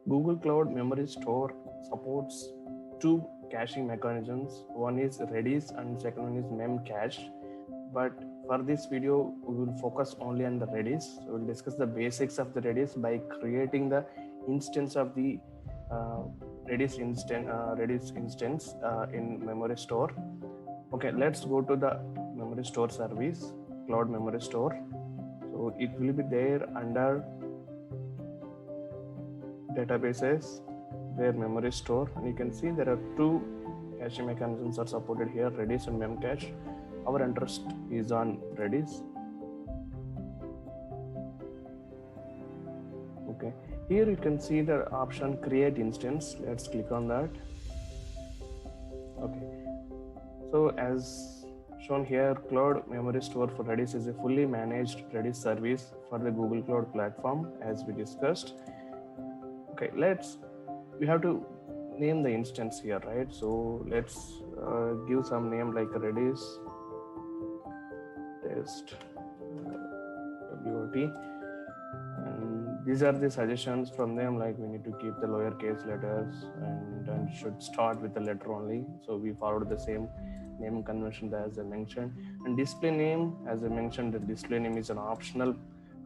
Google Cloud Memory Store supports two caching mechanisms. One is Redis and second one is Memcache. But for this video, we will focus only on the Redis. We will discuss the basics of the Redis by creating the instance of the uh, Redis instance in memory store. Okay, let's go to the memory store service, Cloud Memory Store. So it will be there under databases, their memory store, and you can see there are two caching mechanisms are supported here, Redis and Memcache. Our interest is on Redis. Okay, here you can see the option create instance. Let's click on that. Okay, so as shown here, Cloud Memory Store for Redis is a fully managed Redis service for the Google Cloud platform, as we discussed. Okay, we have to name the instance here, right? So let's give some name like Redis test WOT, and these are the suggestions from them, like we need to keep the lowercase letters and should start with the letter only. So we followed the same naming convention as I mentioned. And display name, as I mentioned, the display name is an optional,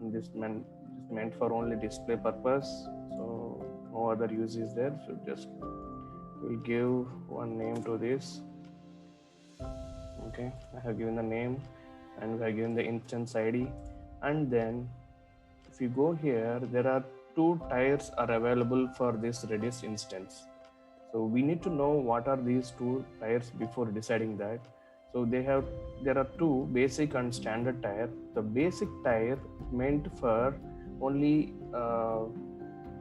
and this meant for only display purpose, so no other use is there. So just we'll give one name to this. Okay, I have given the name and we have given the instance ID. And then if you go here, there are two tiers are available for this Redis instance. So we need to know what are these two tiers before deciding that. So there are two, basic and standard tier. The basic tier meant for only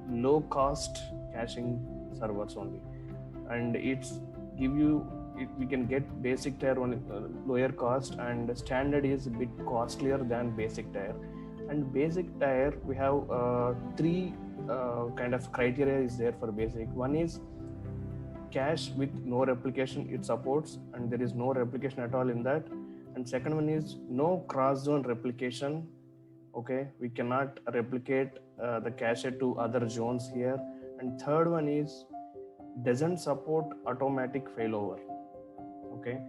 low cost caching servers only, and it's we can get basic tier on lower cost, and standard is a bit costlier than basic tier. And basic tier, we have three kind of criteria is there for basic. One is cache with no replication it supports, and there is no replication at all in that. And second one is no cross zone replication. Okay, we cannot replicate the cache to other zones here. And third one is doesn't support automatic failover. Okay,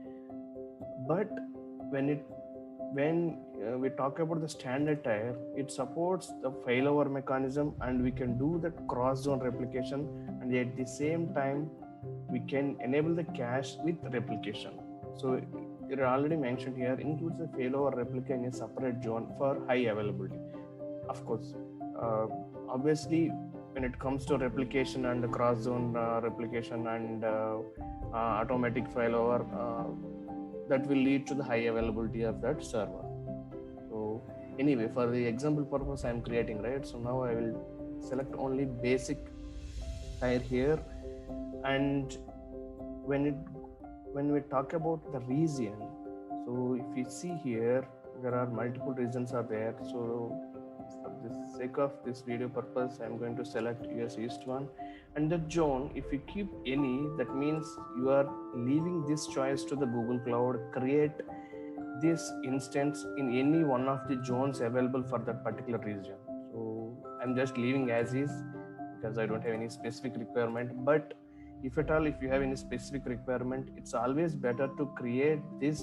but when we talk about the standard tier, it supports the failover mechanism, and we can do that cross zone replication, and at the same time we can enable the cache with replication. So it already mentioned here includes the failover replica in a separate zone for high availability. Of course, obviously, when it comes to replication and the cross zone replication and automatic failover, that will lead to the high availability of that server. So anyway, for the example purpose, I am creating, right? So now I will select only basic tier here. And when we talk about the region, so if you see here, there are multiple regions are there. So for the sake of this video purpose, I'm going to select US East one. And the zone, if you keep any, that means you are leaving this choice to the Google Cloud, create this instance in any one of the zones available for that particular region. So I'm just leaving as is because I don't have any specific requirement. But if at all, if you have any specific requirement, it's always better to create this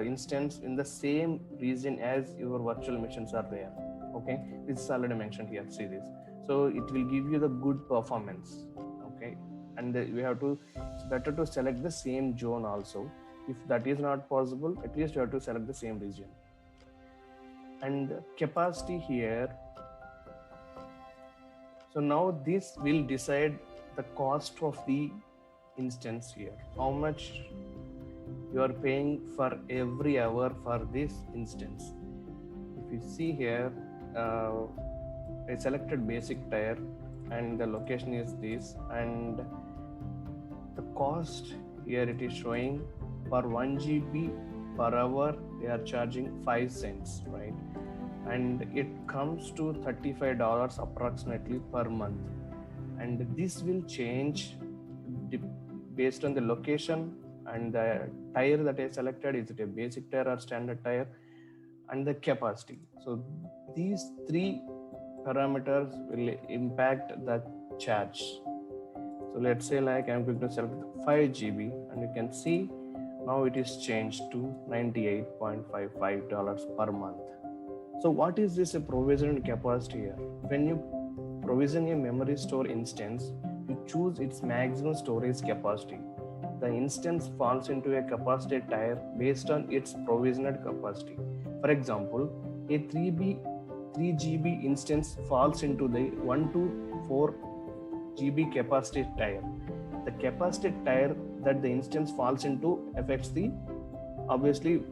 instance in the same region as your virtual machines are there. Okay, this is already mentioned here, see this. So it will give you the good performance. Okay, and it's better to select the same zone also. If that is not possible, at least you have to select the same region. And capacity here, so now this will decide the cost of the instance here, how much you are paying for every hour for this instance. If you see here, I selected basic tier and the location is this, and the cost here it is showing for 1 GB per hour they are charging 5 cents, right? And it comes to $35 approximately per month. And this will change based on the location and the tier that I selected. Is it a basic tier or standard tier? And the capacity. So these three parameters will impact the charge. So let's say like I'm going to select 5 GB, and you can see now it is changed to $98.55 per month. So what is this a provisioned capacity here? When you provision a memory store instance, you choose its maximum storage capacity. The instance falls into a capacity tier based on its provisioned capacity. For example, a 3 GB instance falls into the 1 to 4 GB capacity tier. The capacity tier that the instance falls into affects the obviously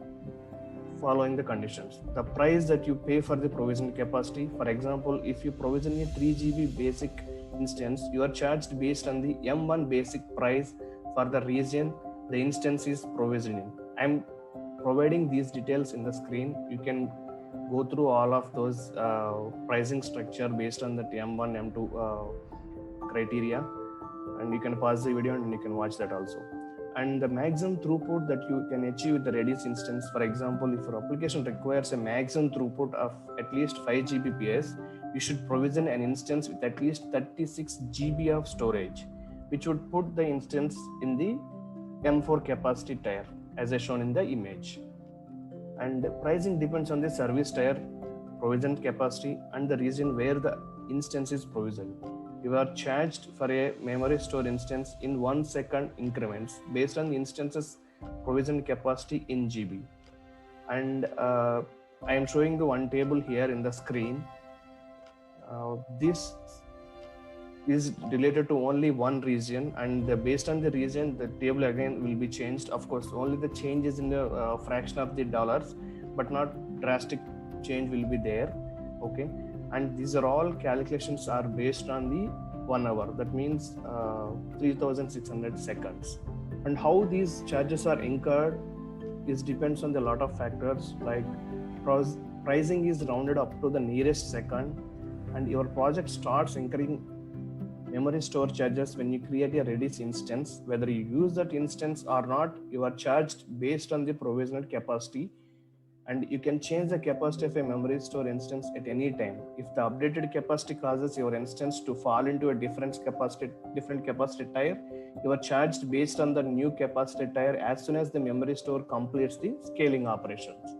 following the conditions. The price that you pay for the provision capacity, for example, if you provision a 3 GB basic instance, you are charged based on the M1 basic price for the region the instance is provisioning. I'm providing these details in the screen. You can go through all of those pricing structure based on the M1, M2 criteria, and you can pause the video and you can watch that also. And the maximum throughput that you can achieve with the Redis instance, for example, if your application requires a maximum throughput of at least 5 Gbps, you should provision an instance with at least 36 GB of storage, which would put the instance in the M4 capacity tier as I shown in the image. And pricing depends on the service tier, provision capacity, and the region where the instance is provisioned. You are charged for a memory store instance in 1 second increments based on the instance's provision capacity in GB. And I am showing the one table here in the screen. This is related to only one region, and based on the region, the table again will be changed. Of course, only the changes in the fraction of the dollars, but not drastic change will be there. Okay. And these are all calculations are based on the 1 hour. That means 3600 seconds. And how these charges are incurred is depends on the lot of factors, like pricing is rounded up to the nearest second, and your project starts incurring memory store charges when you create a Redis instance. Whether you use that instance or not, you are charged based on the provisional capacity, and you can change the capacity of a memory store instance at any time. If the updated capacity causes your instance to fall into a different capacity tier, you are charged based on the new capacity tier as soon as the memory store completes the scaling operations.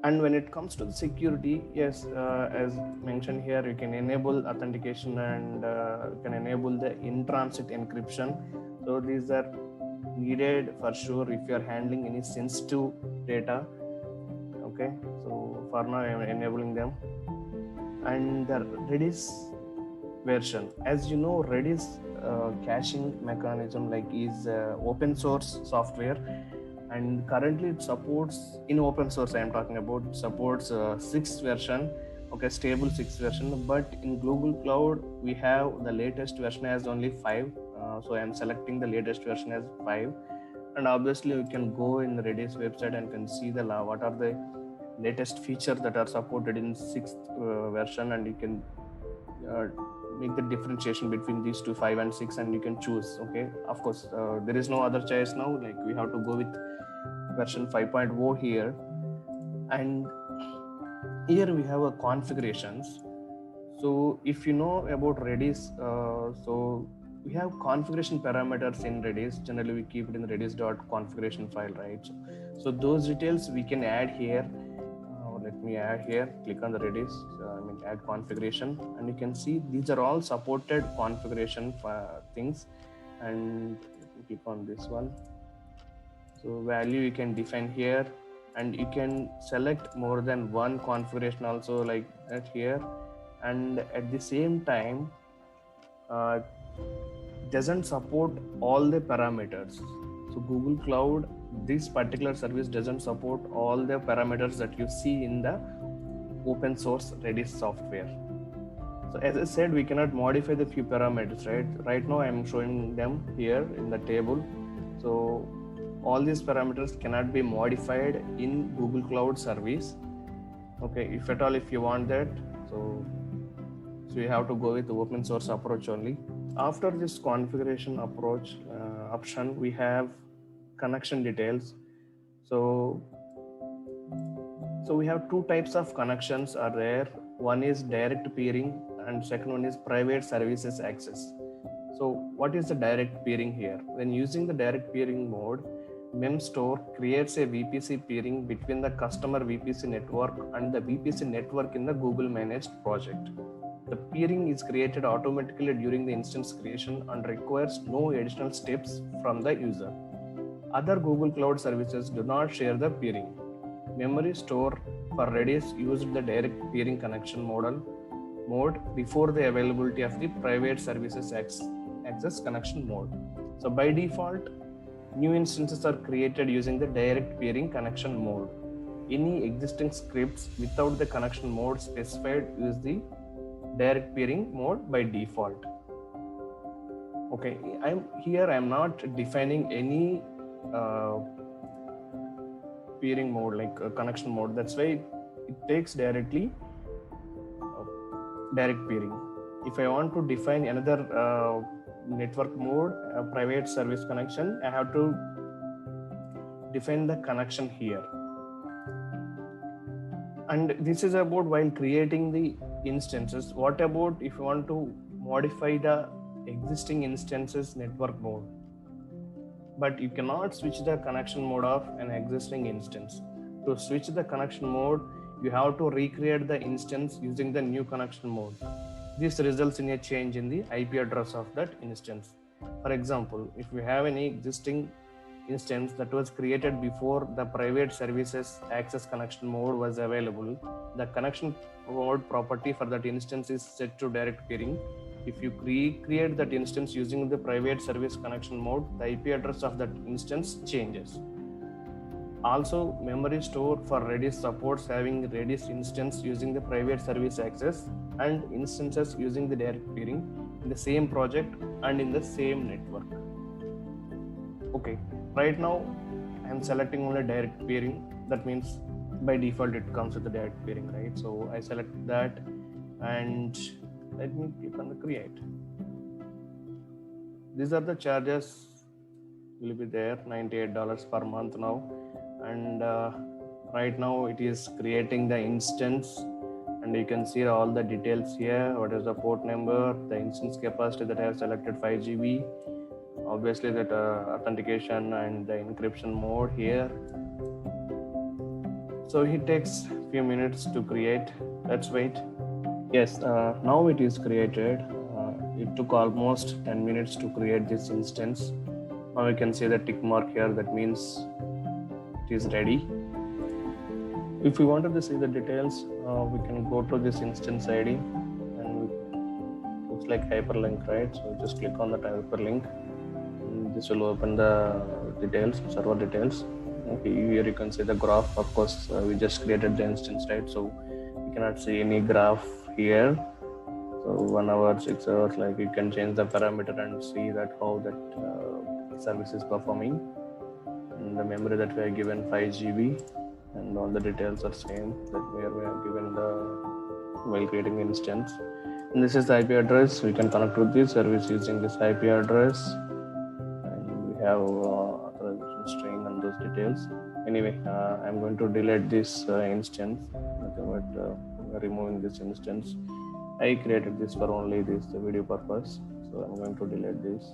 And when it comes to the security, yes, as mentioned here, you can enable authentication, and you can enable the in-transit encryption. So these are needed for sure if you are handling any sensitive data. Okay, so for now I am enabling them. And the Redis version, as you know, Redis caching mechanism is open source software, and currently it supports, in open source I am talking about, supports 6th version, okay, stable 6th version. But in Google Cloud we have the latest version as only 5, so I am selecting the latest version as 5. And obviously you can go in the Redis website and can see the what are the latest features that are supported in 6th version, and you can make the differentiation between these two, 5 and 6, and you can choose. Okay, of course there is no other choice now, like we have to go with version 5.0 here. And here we have a configurations. So if you know about Redis, so we have configuration parameters in Redis. Generally we keep it in the redis.configuration file, right? So those details we can add here. Let me add here, click on the Redis, add configuration, and you can see these are all supported configuration things. And click on this one. So value you can define here, and you can select more than one configuration also, like that here. And at the same time, doesn't support all the parameters. So Google Cloud, this particular service doesn't support all the parameters that you see in the open source Redis software. So as I said, we cannot modify the few parameters, right? Right now I'm showing them here in the table. So all these parameters cannot be modified in Google Cloud service. Okay, if at all, if you want that, so you have to go with the open source approach only. After this configuration approach option, we have connection details. So we have two types of connections are there. One is direct peering, and second one is private services access. So what is the direct peering here? When using the direct peering mode, Memstore creates a VPC peering between the customer VPC network and the VPC network in the Google managed project. The peering is created automatically during the instance creation and requires no additional steps from the user. Other Google Cloud services do not share the peering. Memory Store for Redis used the direct peering connection mode before the availability of the private services access connection mode. So by default, new instances are created using the direct peering connection mode. Any existing scripts without the connection mode specified use the direct peering mode by default. Okay, I'm not defining any peering mode like a connection mode. That's why it takes directly direct peering. If I want to define another network mode, private service connection, I have to define the connection here. And this is about while creating the instances. What about if you want to modify the existing instances network mode? But you cannot switch the connection mode of an existing instance. To switch the connection mode, you have to recreate the instance using the new connection mode. This results in a change in the IP address of that instance. For example, if you have any existing instance that was created before the private services access connection mode was available, the connection mode property for that instance is set to direct peering. If you recreate that instance using the private service connection mode, the IP address of that instance changes. Also, Memory Store for Redis supports having Redis instance using the private service access and instances using the direct peering in the same project and in the same network. Okay, right now I'm selecting only direct peering. That means by default it comes with the direct peering, right? So I select that and let me click on the create. These are the charges will be there, $98 per month now. And right now it is creating the instance, and you can see all the details here. What is the port number, the instance capacity that I have selected 5 GB, obviously that authentication and the encryption mode here. So it takes a few minutes to create. Let's wait. Yes, now it is created. It took almost 10 minutes to create this instance. Now you can see the tick mark here. That means it is ready. If we wanted to see the details, we can go to this instance ID, and it looks like hyperlink, right? So just click on the hyperlink. And this will open the details, server details. Okay, here you can see the graph. Of course, we just created the instance, right? So we cannot see any graph here. So 1 hour, 6 hours, like you can change the parameter and see that how that service is performing. And the memory that we are given 5 GB, and all the details are same that where we have given the while creating the instance. And this is the IP address. We can connect with this service using this IP address, and we have authorization string and those details. Anyway, I'm going to delete this instance. Nothing but removing this instance. I created this for only this video purpose, so I'm going to delete this.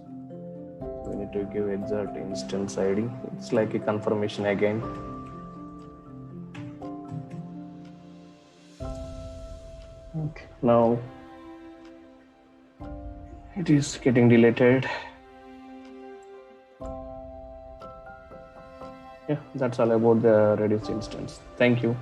We need to give exact instance ID. It's like a confirmation again. Okay, now it is getting deleted. Yeah, that's all about the Redis instance. Thank you.